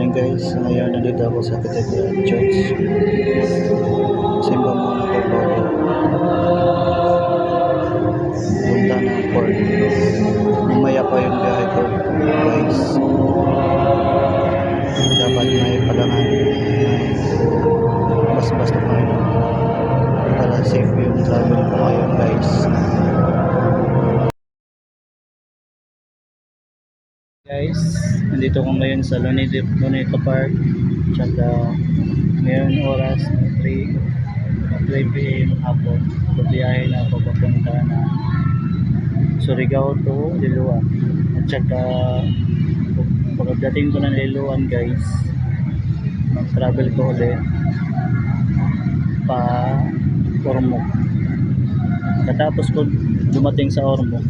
morning guys, ngayon nandito ako sa Cathedral Church. Simba muna ko bago punta ng port. Mamaya pa yung biyahe ko guys. Dapat may palangan, basta ngayon para safe yung travel ko ngayon guys. Guys, nandito ko ngayon sa Luneta Park. Tsaka ngayon oras 3 PM hapon. Pabiyahe na ako papunta na Surigao to Liloan. At tsaka pagdating ko ng Liloan guys, mag-travel ko ulit pa Ormoc. Katapos ko dumating sa Ormoc,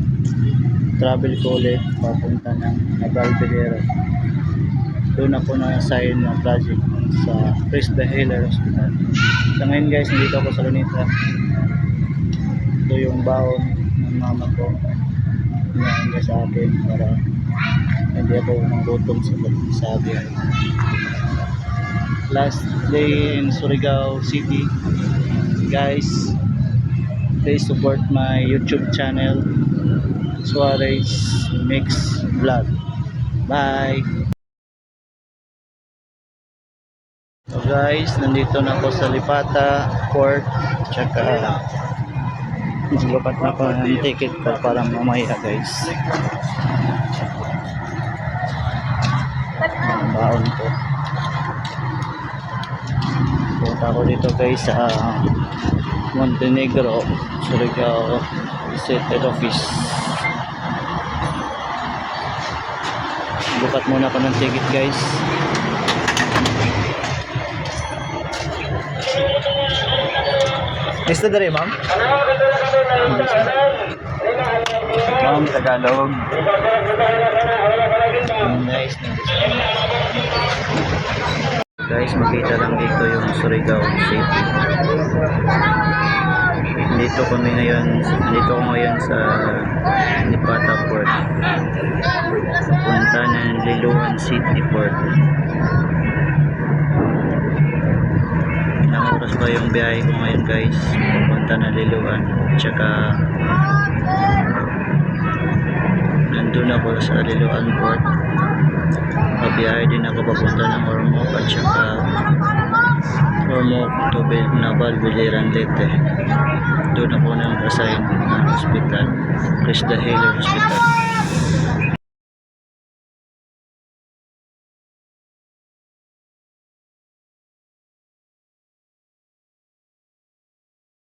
travel ko ulit papunta ng Navalbidero. Doon ako na-assign na project sa Christ the Healer Hospital. So ngayon guys, nandito ako sa Luneta. Ito yung baon ng mama ko. Hinahin sa akin para hindi ako manggutom sa biyahe. Last day in Surigao City. Guys, please support my YouTube channel, Suarez Mix Vlog. Bye! So guys, nandito na ako sa Lipata Port. Tsaka naglupat na ako ng ticket ko para mamaya guys. Ang baon ko. Punta ako dito guys sa Montenegro, Surigao City Office. Bukat muna ako ng ticket guys. Gusto na rin ma'am? Ma'am, Tagalog. Guys, makita lang dito yung Surigao City. Dito ko ngayon sa Lipata Port. Punta ng Liloan City Port. Ilang oras pa yung biyahe ko ngayon guys, pupunta ng Liloan. Tsaka nandun ako sa Liloan Port. Pabiyahe din ako papunta ng Ormoc at tsaka Ormoc to Navalbidero Leyte. Doon ako nang assign na hospital, Christ the Healer Hospital.